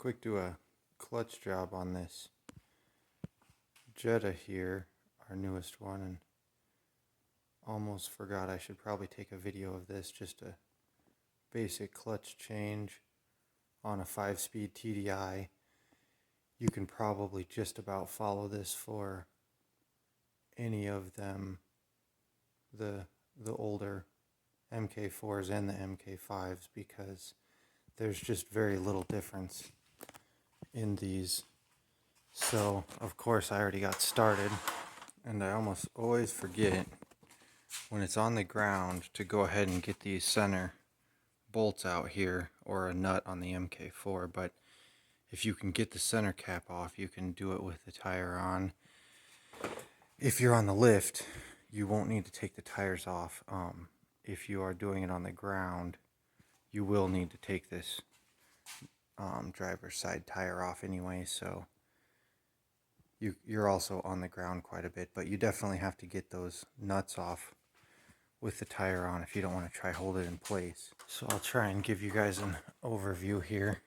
quick do a clutch job on this Jetta here, our newest one, and almost forgot I should probably take a video of this, just a basic clutch change on a 5-speed TDI. You can probably just about follow this for any of them, the older MK4s and the MK5s, because there's just very little difference in these. So of course I already got started, and I almost always forget when it's on the ground to go ahead and get these center bolts out here, or a nut on the MK4. But if you can get the center cap off, you can do it with the tire on. If you're on the lift, you won't need to take the tires off. If you are doing it on the ground, you will need to take this driver's side tire off anyway, so you're also on the ground quite a bit, but you definitely have to get those nuts off with the tire on if you don't want to try hold it in place. So I'll try and give you guys an overview here.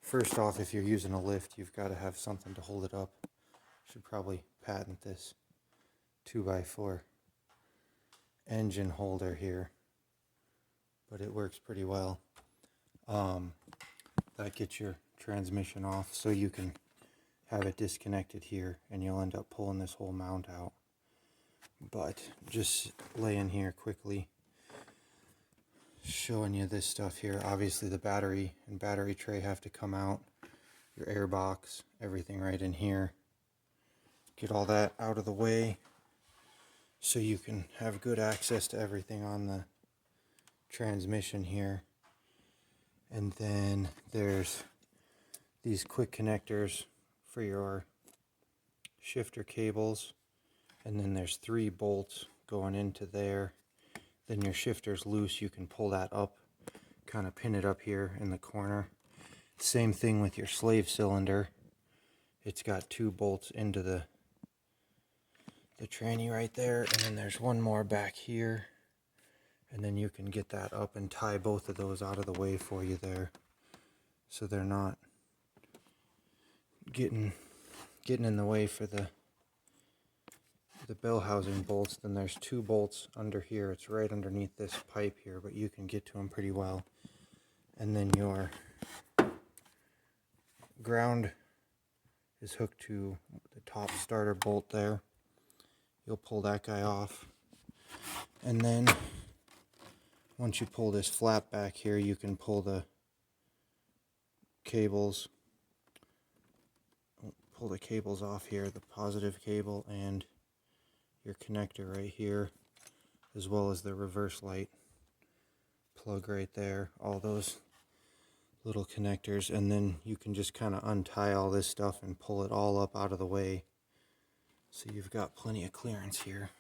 First off, if you're using a lift, you've got to have something to hold it up. Should probably patent this 2x4 engine holder here, but it works pretty well. That gets your transmission off, so you can have it disconnected here and you'll end up pulling this whole mount out. But just laying here quickly, showing you this stuff here. Obviously the battery and battery tray have to come out, your air box, everything right in here. Get all that out of the way so you can have good access to everything on the transmission here. And then there's these quick connectors for your shifter cables, and then there's 3 bolts going into there. Then your shifter's loose, you can pull that up, kind of pin it up here in the corner. Same thing with your slave cylinder. It's got 2 bolts into the tranny right there, and then there's one more back here, and then you can get that up and tie both of those out of the way for you there, so they're not getting in the way for the bell housing bolts. Then there's 2 bolts under here. It's right underneath this pipe here, but you can get to them pretty well. And then your ground is hooked to the top starter bolt there. You'll pull that guy off, and then once you pull this flap back here, you can pull the cables off here, the positive cable and your connector right here, as well as the reverse light plug right there, all those little connectors. And then you can just kind of untie all this stuff and pull it all up out of the way, so you've got plenty of clearance here.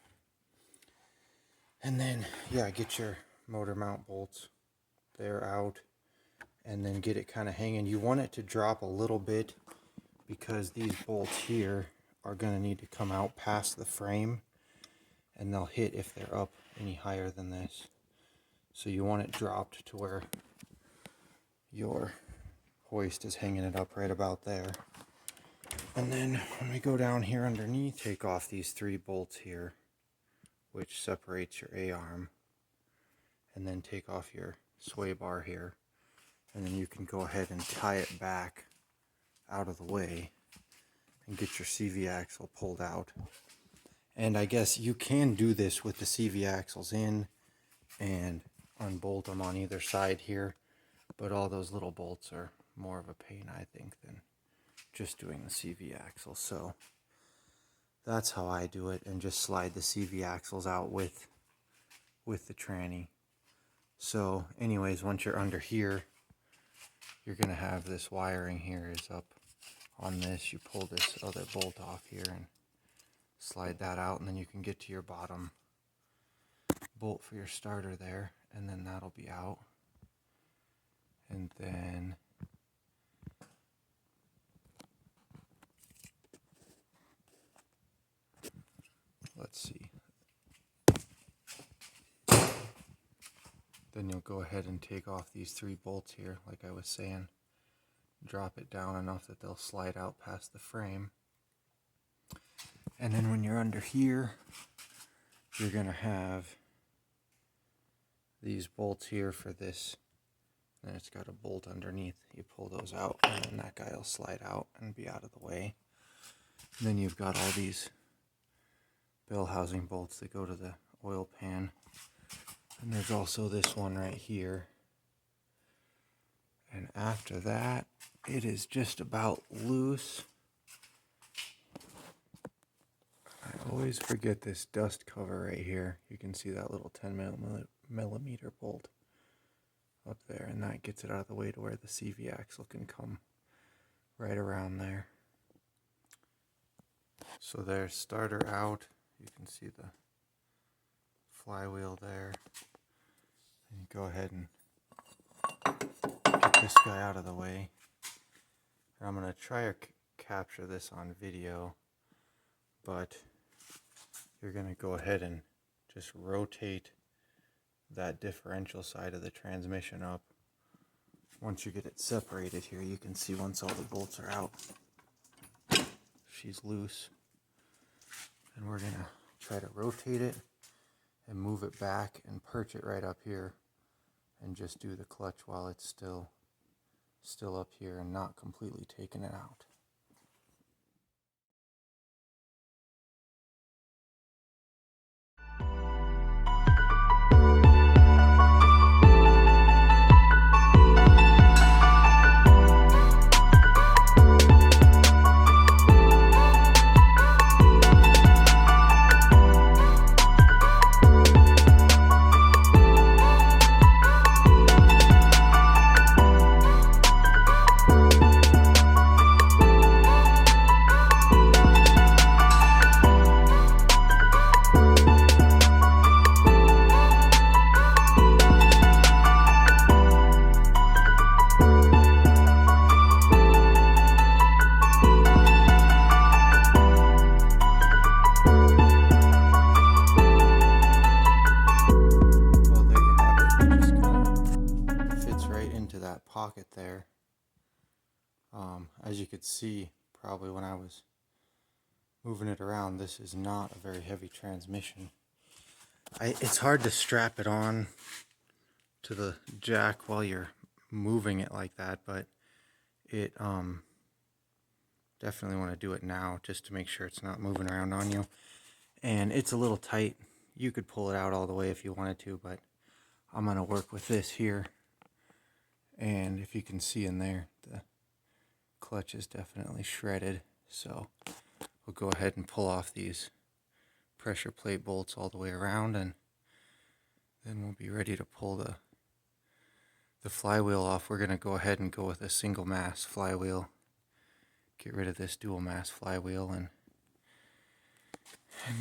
And then yeah, get your motor mount bolts there out, and then get it kind of hanging. You want it to drop a little bit, because these bolts here are going to need to come out past the frame, and they'll hit if they're up any higher than this. So you want it dropped to where your hoist is hanging it up right about there. And then when we go down here underneath, take off these 3 bolts here, which separates your A-arm, and then take off your sway bar here, and then you can go ahead and tie it back out of the way and get your CV axle pulled out. And I guess you can do this with the CV axles in and unbolt them on either side here, but all those little bolts are more of a pain, I think, than just doing the CV axle. So that's how I do it, and just slide the CV axles out with the tranny. So anyways, once you're under here, you're going to have this wiring here is up on this. You pull this other bolt off here and slide that out, and then you can get to your bottom bolt for your starter there, and then that'll be out. And then let's see, then you'll go ahead and take off these 3 bolts here, like I was saying, drop it down enough that they'll slide out past the frame. And then when you're under here, you're going to have these bolts here for this. And it's got a bolt underneath. You pull those out, and then that guy will slide out and be out of the way. And then you've got all these bell housing bolts that go to the oil pan. And there's also this one right here. And after that, it is just about loose. I always forget this dust cover right here. You can see that little 10 millimeter bolt up there, and that gets it out of the way to where the CV axle can come right around there. So there's starter out. You can see the flywheel there. And you go ahead and get this guy out of the way. And I'm going to try to capture this on video, but you're going to go ahead and just rotate that differential side of the transmission up. Once you get it separated here, you can see once all the bolts are out, she's loose. And we're going to try to rotate it and move it back and perch it right up here and just do the clutch while it's still up here and not completely taking it out. Pocket there. As you could see, probably when I was moving it around, this is not a very heavy transmission. It's hard to strap it on to the jack while you're moving it like that, but it definitely want to do it now just to make sure it's not moving around on you. And it's a little tight. You could pull it out all the way if you wanted to, but I'm going to work with this here. And if you can see in there, the clutch is definitely shredded. So we'll go ahead and pull off these pressure plate bolts all the way around, and then we'll be ready to pull the flywheel off. We're going to go ahead and go with a single mass flywheel. Get rid of this dual mass flywheel and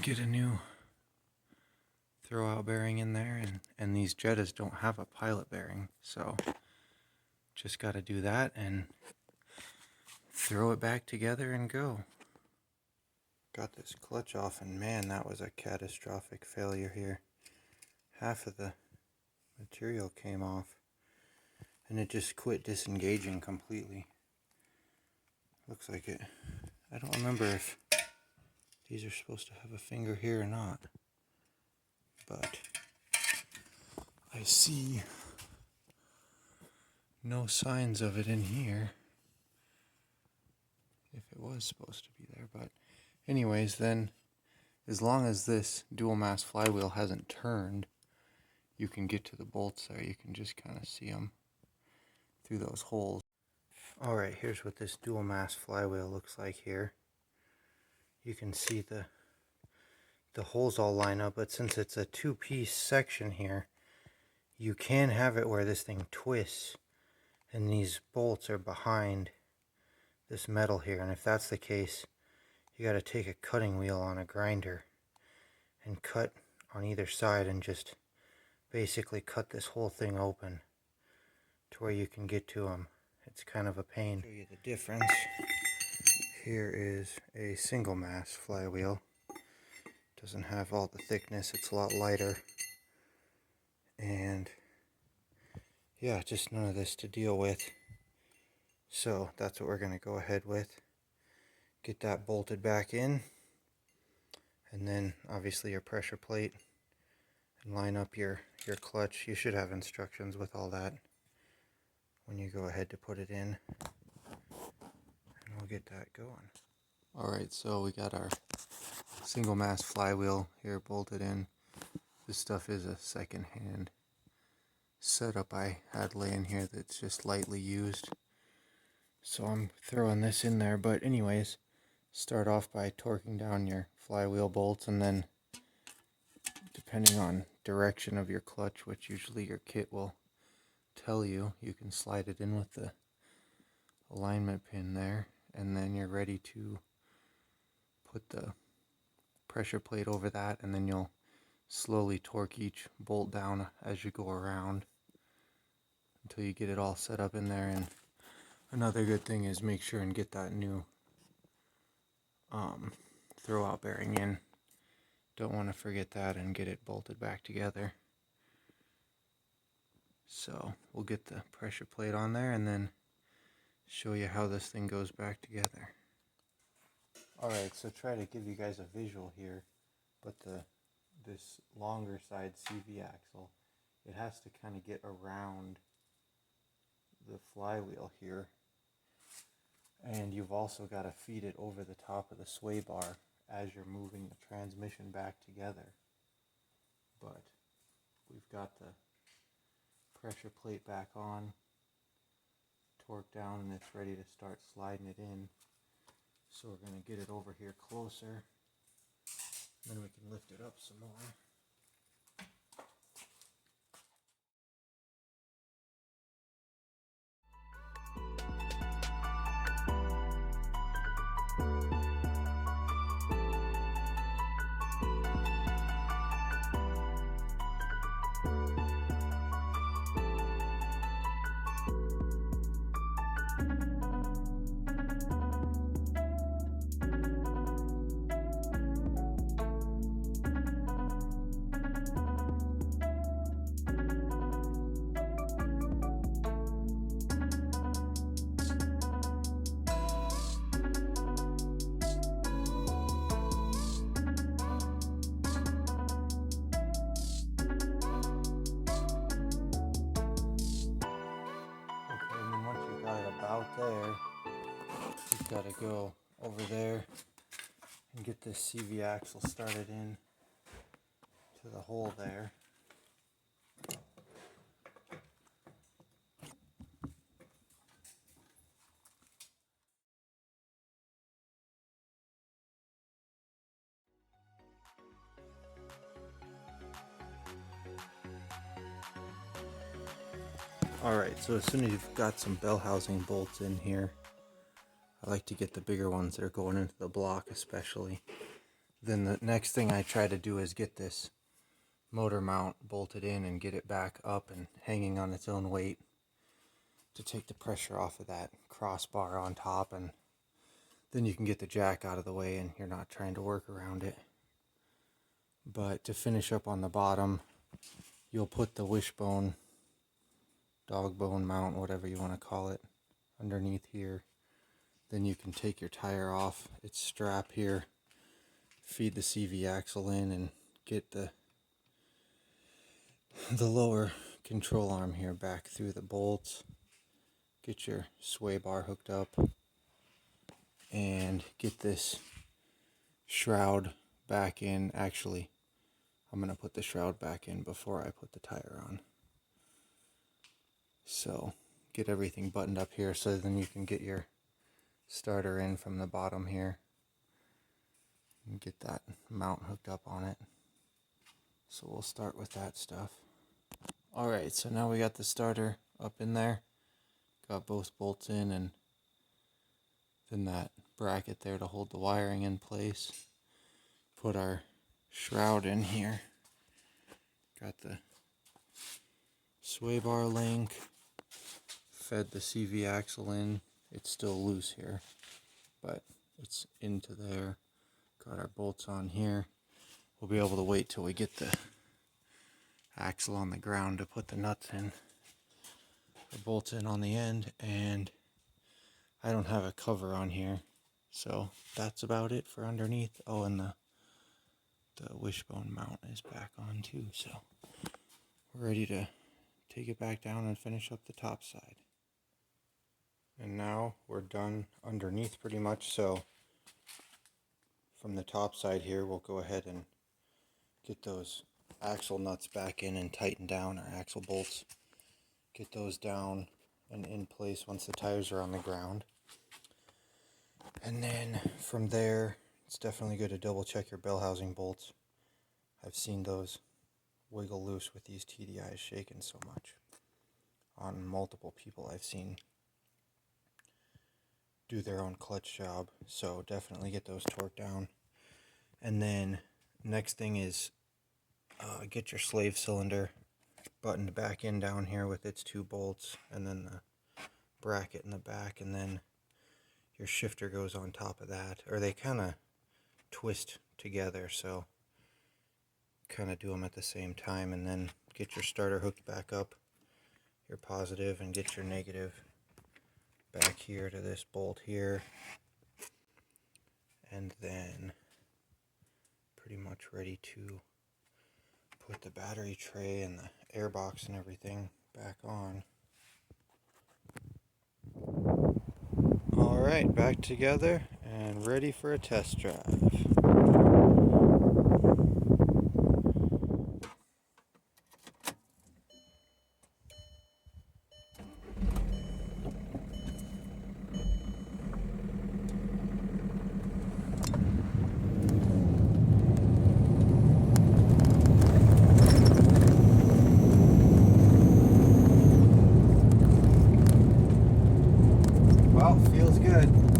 get a new throwout bearing in there. And these Jettas don't have a pilot bearing, so just got to do that and throw it back together and go. Got this clutch off, and man, that was a catastrophic failure here. Half of the material came off, and it just quit disengaging completely. Looks like it. I don't remember if these are supposed to have a finger here or not, but I see no signs of it in here, if it was supposed to be there. But anyways, then as long as this dual mass flywheel hasn't turned, you can get to the bolts there. You can just kind of see them through those holes. Alright, here's what this dual mass flywheel looks like here. You can see the holes all line up, but since it's a two-piece section here, you can have it where this thing twists and these bolts are behind this metal here. And if that's the case, you got to take a cutting wheel on a grinder and cut on either side and just basically cut this whole thing open to where you can get to them. It's kind of a pain. Show you the difference. Here is a single mass flywheel. Doesn't have all the thickness, it's a lot lighter. And yeah, just none of this to deal with. So that's what we're going to go ahead with. Get that bolted back in, and then obviously your pressure plate, and line up your clutch. You should have instructions with all that when you go ahead to put it in, and we'll get that going. Alright, so we got our single mass flywheel here bolted in. This stuff is a second hand setup I had laying here that's just lightly used, so I'm throwing this in there. But anyways, start off by torquing down your flywheel bolts, and then depending on direction of your clutch, which usually your kit will tell you, you can slide it in with the alignment pin there, and then you're ready to put the pressure plate over that, and then you'll slowly torque each bolt down as you go around until you get it all set up in there. And another good thing is make sure and get that new throwout bearing in. Don't want to forget that, and get it bolted back together. So we'll get the pressure plate on there and then show you how this thing goes back together. Alright, so try to give you guys a visual here, but this longer side CV axle, it has to kind of get around the flywheel here, and you've also got to feed it over the top of the sway bar as you're moving the transmission back together. But we've got the pressure plate back on, torqued down, and it's ready to start sliding it in. So we're going to get it over here closer, then we can lift it up some more. About there, you've got to go over there and get this CV axle started in to the hole there. Alright, so as soon as you've got some bell housing bolts in here, I like to get the bigger ones that are going into the block especially. Then the next thing I try to do is get this motor mount bolted in and get it back up and hanging on its own weight to take the pressure off of that crossbar on top, and then you can get the jack out of the way and you're not trying to work around it. But to finish up on the bottom, you'll put the wishbone, dog bone mount, whatever you want to call it, underneath here. Then you can take your tire off its strap here, feed the CV axle in, and get the lower control arm here back through the bolts. Get your sway bar hooked up and get this shroud back in. Actually, I'm going to put the shroud back in before I put the tire on. So get everything buttoned up here so then you can get your starter in from the bottom here and get that mount hooked up on it. So we'll start with that stuff. Alright, so now we got the starter up in there. Got both bolts in, and then that bracket there to hold the wiring in place. Put our shroud in here. Got the sway bar link. Fed the CV axle in. It's still loose here, but it's into there. Got our bolts on here. We'll be able to wait till we get the axle on the ground to put the nuts in. The bolts in on the end, and I don't have a cover on here, so that's about it for underneath. Oh, and the wishbone mount is back on too, so we're ready to take it back down and finish up the top side. And now we're done underneath pretty much, so from the top side here we'll go ahead and get those axle nuts back in and tighten down our axle bolts. Get those down and in place once the tires are on the ground. And then from there, it's definitely good to double check your bell housing bolts. I've seen those wiggle loose with these TDIs shaking so much. On multiple people I've seen do their own clutch job, so definitely get those torqued down. And then next thing is get your slave cylinder buttoned back in down here with its 2 bolts, and then the bracket in the back, and then your shifter goes on top of that, or they kind of twist together, so kind of do them at the same time. And then get your starter hooked back up, your positive, and get your negative back here to this bolt here, and then pretty much ready to put the battery tray and the air box and everything back on. Alright, back together and ready for a test drive. Well, feels good.